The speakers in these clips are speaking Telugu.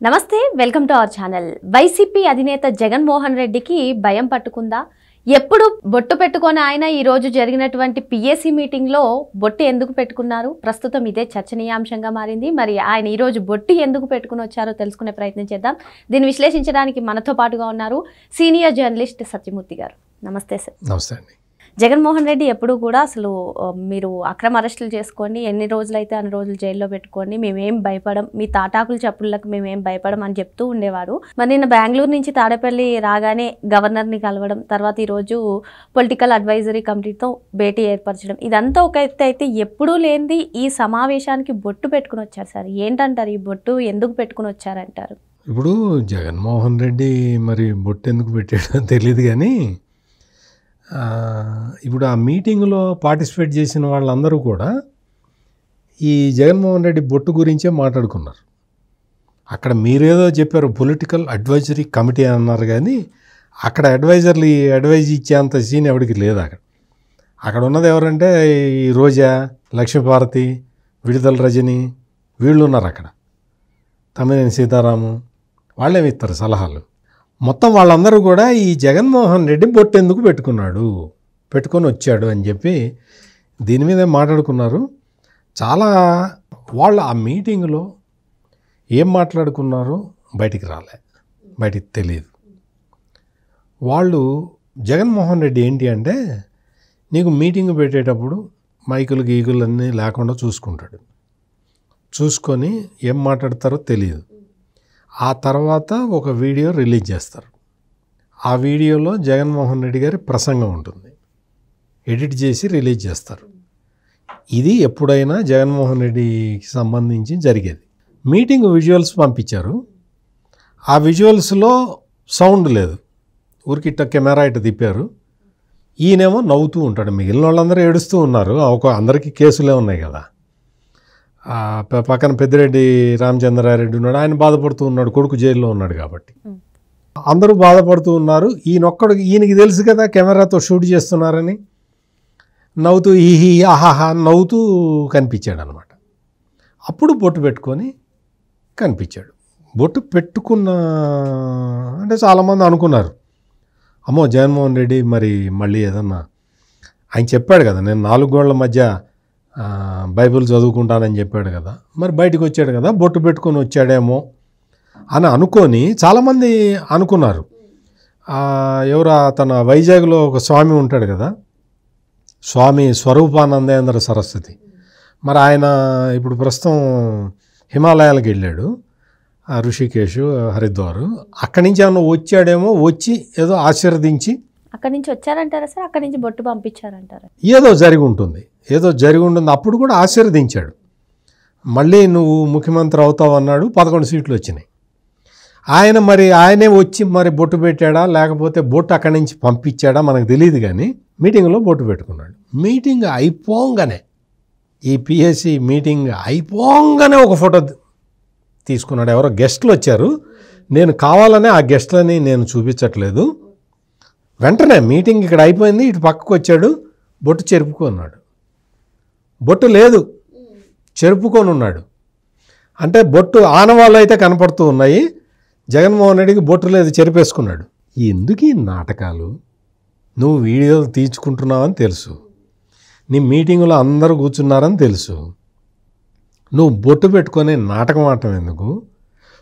నమస్తే welcome to our channel. YCP అధినేత జగన్మోహన్ రెడ్డికి భయం పట్టుకుందా? ఎప్పుడు బొట్టు పెట్టుకొని ఆయన ఈ రోజు జరిగినటువంటి పిఎస్సి మీటింగ్ లో బొట్టు ఎందుకు పెట్టుకున్నారు? ప్రస్తుతం ఇదే చర్చనీయాంశంగా మారింది. మరి ఆయన ఈ రోజు బొట్టు ఎందుకు పెట్టుకుని వచ్చారో తెలుసుకునే ప్రయత్నం చేద్దాం. దీన్ని విశ్లేషించడానికి మనతో పాటుగా ఉన్నారు సీనియర్ జర్నలిస్ట్ సత్యమూర్తి గారు. నమస్తే సార్. నమస్తే అండి. జగన్మోహన్ రెడ్డి ఎప్పుడు కూడా అసలు మీరు అక్రమ అరెస్టులు చేసుకొని ఎన్ని రోజులైతే అన్ని రోజులు జైల్లో పెట్టుకొని మేమేం భయపడం, మీ తాటాకుల చప్పుళ్ళకు మేమేం భయపడం అని చెప్తూ ఉండేవారు. మరి నిన్న బెంగళూరు నుంచి తాడేపల్లి రాగానే గవర్నర్ని కలవడం, తర్వాత ఈరోజు పొలిటికల్ అడ్వైజరీ కమిటీతో భేటీ ఏర్పరచడం, ఇదంతా ఒక ఎత్తు అయితే ఎప్పుడూ లేనిది ఈ సమావేశానికి బొట్టు పెట్టుకుని వచ్చారు సార్. ఏంటంటారు, ఈ బొట్టు ఎందుకు పెట్టుకుని వచ్చారంటారు? ఇప్పుడు జగన్మోహన్ రెడ్డి మరి బొట్టు ఎందుకు పెట్టాడో తెలియదు కానీ ఇప్పుడు ఆ మీటింగ్లో పార్టిసిపేట్ చేసిన వాళ్ళందరూ కూడా ఈ జగన్మోహన్ రెడ్డి బొట్టు గురించే మాట్లాడుకున్నారు. అక్కడ మీరేదో చెప్పారు పొలిటికల్ అడ్వైజరీ కమిటీ అన్నారు, కానీ అక్కడ అడ్వైజ్ ఇచ్చేంత సీన్ ఎవరికి లేదు. అక్కడ ఉన్నది ఎవరంటే ఈ రోజా, లక్ష్మీపార్వతి, విడుదల రజని, వీళ్ళు ఉన్నారు అక్కడ. తమ్మినేని సీతారాము వాళ్ళేమి ఇస్తారు సలహాలు. మొత్తం వాళ్ళందరూ కూడా ఈ జగన్మోహన్ రెడ్డి బొట్టు ఎందుకు పెట్టుకొని వచ్చాడు అని చెప్పి దీని మీద మాట్లాడుకున్నారు. చాలా వాళ్ళు ఆ మీటింగ్లో ఏం మాట్లాడుకున్నారో బయటికి తెలియదు. వాళ్ళు జగన్మోహన్ రెడ్డి ఏంటి అంటే నీకు మీటింగ్ పెట్టేటప్పుడు మైకులు గీకులు అన్నీ లేకుండా చూసుకొని ఏం మాట్లాడతారో తెలియదు. ఆ తర్వాత ఒక వీడియో రిలీజ్ చేస్తారు. ఆ వీడియోలో జగన్మోహన్ రెడ్డి గారి ప్రసంగం ఉంటుంది, ఎడిట్ చేసి రిలీజ్ చేస్తారు. ఇది ఎప్పుడైనా జగన్మోహన్ రెడ్డికి సంబంధించి జరిగేది. మీటింగ్ విజువల్స్ పంపించారు. ఆ విజువల్స్లో సౌండ్ లేదు, ఊరికి ఇట్ట కెమెరా ఇట్ట తిప్పారు. ఈయనేమో నవ్వుతూ ఉంటాడు, మిగిలిన వాళ్ళందరూ ఏడుస్తూ ఉన్నారు. అందరికీ కేసులే ఉన్నాయి కదా. పక్కన పెద్దిరెడ్డి రామచంద్రారెడ్డి ఉన్నాడు, ఆయన బాధపడుతూ ఉన్నాడు, కొడుకు జైల్లో ఉన్నాడు కాబట్టి. అందరూ బాధపడుతూ ఉన్నారు. ఈయనకి తెలుసు కదా కెమెరాతో షూట్ చేస్తున్నారని, నవ్వుతూ హీ ఆహాహా నవ్వుతూ కనిపించాడు అనమాట. అప్పుడు బొట్టు పెట్టుకొని కనిపించాడు. బొట్టు పెట్టుకున్న అంటే చాలామంది అనుకున్నారు, అమ్మో జగన్మోహన్ రెడ్డి మరి మళ్ళీ ఏదన్నా, ఆయన చెప్పాడు కదా నేను 4 గోళ్ల మధ్య బైబిల్ చదువుకుంటానని చెప్పాడు కదా, మరి బయటకు వచ్చాడు కదా బొట్టు పెట్టుకొని వచ్చాడేమో అని అనుకొని చాలామంది అనుకున్నారు. ఎవరు తన వైజాగ్లో ఒక స్వామి ఉంటాడు కదా, స్వామి స్వరూపానందేంద్ర సరస్వతి, మరి ఆయన ఇప్పుడు ప్రస్తుతం హిమాలయాలకు వెళ్ళాడు, ఋషికేశ్, హరిద్వారు, అక్కడి నుంచి ఏమన్నా వచ్చాడేమో, వచ్చి ఏదో ఆశీర్వదించి అక్కడి నుంచి వచ్చారంటారా సార్? అక్కడి నుంచి బొట్టు పంపించారంటారా? ఏదో జరిగి ఉంటుంది. అప్పుడు కూడా ఆశీర్వదించాడు. మళ్ళీ నువ్వు ముఖ్యమంత్రి అవుతావు అన్నాడు, 11 సీట్లు వచ్చినాయి. ఆయనే వచ్చి మరి బొట్టు పెట్టాడా లేకపోతే బొట్టు అక్కడి నుంచి పంపించాడా మనకు తెలియదు, కానీ మీటింగ్లో బొట్టు పెట్టుకున్నాడు. మీటింగ్ అయిపోగానే, ఈ పిఎస్సి మీటింగ్ అయిపోగానే ఒక ఫోటో తీసుకున్నాడు. ఎవరో గెస్టులు వచ్చారు, నేను కావాలనే ఆ గెస్టులని నేను చూపించట్లేదు. వెంటనే మీటింగ్ ఇక్కడ అయిపోయింది, ఇటు పక్కకు వచ్చాడు, బొట్టు చెరుపుకున్నాడు. బొట్టు లేదు, చెరుపుకొని ఉన్నాడు. అంటే బొట్టు ఆనవాళ్ళు అయితే కనపడుతూ ఉన్నాయి, జగన్మోహన్ రెడ్డికి బొట్టు లేదు, చెరిపేసుకున్నాడు. ఎందుకు ఈ నాటకాలు? నువ్వు వీడియోలు తీర్చుకుంటున్నావని తెలుసు, నీ మీటింగులో అందరూ కూర్చున్నారని తెలుసు, నువ్వు బొట్టు పెట్టుకొని నాటకం ఆడటం ఎందుకు?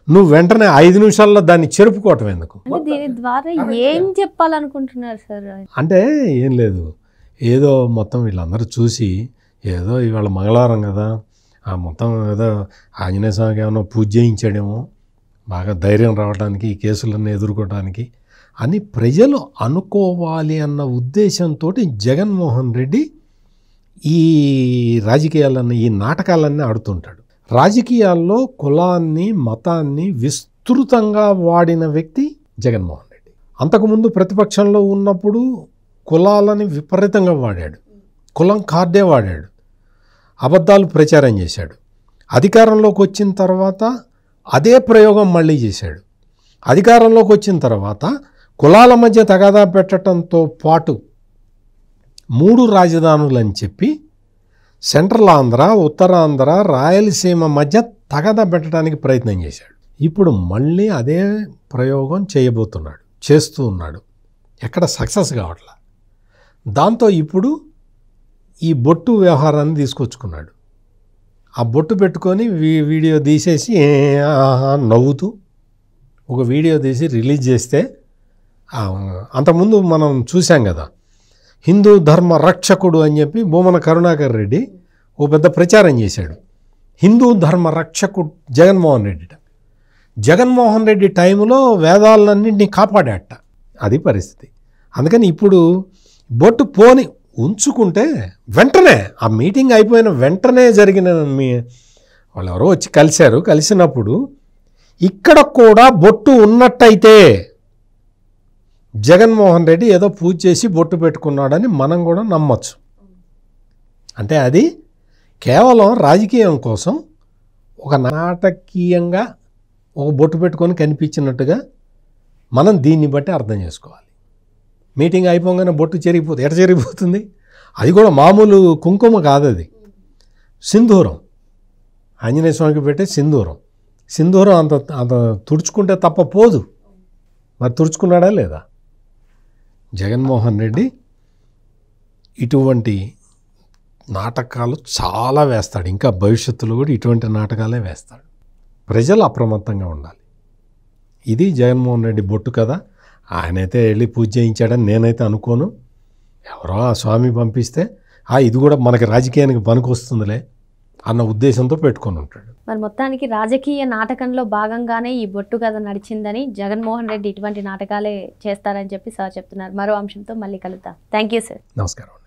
నువ్వు వెంటనే 5 నిమిషాల్లో దాన్ని చెరుపుకోవటం ఎందుకు? దీని ద్వారా ఏం చెప్పాలనుకుంటున్నారు సార్? అంటే ఏం లేదు, ఏదో మొత్తం వీళ్ళందరూ చూసి ఏదో ఇవాళ మంగళవారం కదా, మొత్తం ఏదో ఆంజనేయ స్వామికి ఏమైనా పూజ చేయించాడేమో, బాగా ధైర్యం రావడానికి, ఈ కేసులన్నీ ఎదుర్కోవడానికి అని ప్రజలు అనుకోవాలి అన్న ఉద్దేశంతో జగన్మోహన్ రెడ్డి ఈ రాజకీయాలన్నీ, ఈ నాటకాలన్నీ ఆడుతుంటాడు. రాజకీయాల్లో కులాన్ని, మతాన్ని విస్తృతంగా వాడిన వ్యక్తి జగన్మోహన్ రెడ్డి. అంతకుముందు ప్రతిపక్షంలో ఉన్నప్పుడు కులాలని విపరీతంగా వాడాడు, కులం కార్డే వాడాడు, అబద్ధాలు ప్రచారం చేశాడు. అధికారంలోకి వచ్చిన తర్వాత అదే ప్రయోగం మళ్ళీ చేశాడు. అధికారంలోకి వచ్చిన తర్వాత కులాల మధ్య తగాదా పెట్టడంతో పాటు 3 రాజధానులు అని చెప్పి సెంట్రల్ ఆంధ్ర, ఉత్తరాంధ్ర, రాయలసీమ మధ్య తగాదా పెట్టడానికి ప్రయత్నం చేశాడు. ఇప్పుడు మళ్ళీ అదే ప్రయోగం చేయబోతున్నాడు, చేస్తూ ఉన్నాడు, ఎక్కడ సక్సెస్ కావట్లా. దాంతో ఇప్పుడు ఈ బొట్టు వ్యవహారాన్ని తీసుకొచ్చుకున్నాడు. ఆ బొట్టు పెట్టుకొని వీడియో తీసేసి నవ్వుతూ ఒక వీడియో తీసి రిలీజ్ చేస్తే, అంతకుముందు మనం చూసాం కదా, హిందూ ధర్మ రక్షకుడు అని చెప్పి భూమన కరుణాకర్ రెడ్డి ఓ పెద్ద ప్రచారం చేశాడు. హిందూ ధర్మ రక్షకుడు జగన్మోహన్ రెడ్డి. జగన్మోహన్ రెడ్డి టైంలో వేదాలన్నింటినీ కాపాడాట. అది పరిస్థితి. అందుకని ఇప్పుడు బొట్టు పోని ఉంచుకుంటే వెంటనే ఆ మీటింగ్ అయిపోయిన వెంటనే జరిగిన వాళ్ళు ఎవరో వచ్చి కలిసినప్పుడు ఇక్కడ కూడా బొట్టు ఉన్నట్టయితే జగన్మోహన్ రెడ్డి ఏదో పూజ చేసి బొట్టు పెట్టుకున్నాడని మనం కూడా నమ్మచ్చు. అంటే అది కేవలం రాజకీయం కోసం ఒక నాటకీయంగా ఒక బొట్టు పెట్టుకొని కనిపించినట్టుగా మనం దీన్ని బట్టి అర్థం చేసుకోవాలి. మీటింగ్ అయిపోగానే బొట్టు చెరిగిపోతుంది. ఎట చెరిగిపోతుంది? అది కూడా మామూలు కుంకుమ కాదు, అది సింధూరం. ఆంజనేయ స్వామికి పెట్టే సింధూరం అంత తుడుచుకుంటే తప్ప పోదు. మరి తుడుచుకున్నాడా లేదా? జగన్మోహన్ రెడ్డి ఇటువంటి నాటకాలు చాలా వేస్తాడు. ఇంకా భవిష్యత్తులో కూడా ఇటువంటి నాటకాలే వేస్తాడు. ప్రజలు అప్రమత్తంగా ఉండాలి. ఇది జగన్మోహన్ రెడ్డి బొట్టు కదా. ఆయనైతే వెళ్ళి పూజ చేయించాడని నేనైతే అనుకోను. ఎవరో ఆ స్వామి పంపిస్తే ఇది కూడా మనకి రాజకీయానికి పనికొస్తుందిలే అన్న ఉద్దేశంతో పెట్టుకొని ఉంటాడు. మరి మొత్తానికి రాజకీయ నాటకంలో భాగంగానే ఈ బొట్టు కథ నడిచిందని, జగన్మోహన్ రెడ్డి ఇటువంటి నాటకాలే చేస్తారని చెప్పి సార్ చెప్తున్నారు. మరో అంశంతో మళ్ళీ కలుద్దాం. Thank you sir. నమస్కారం.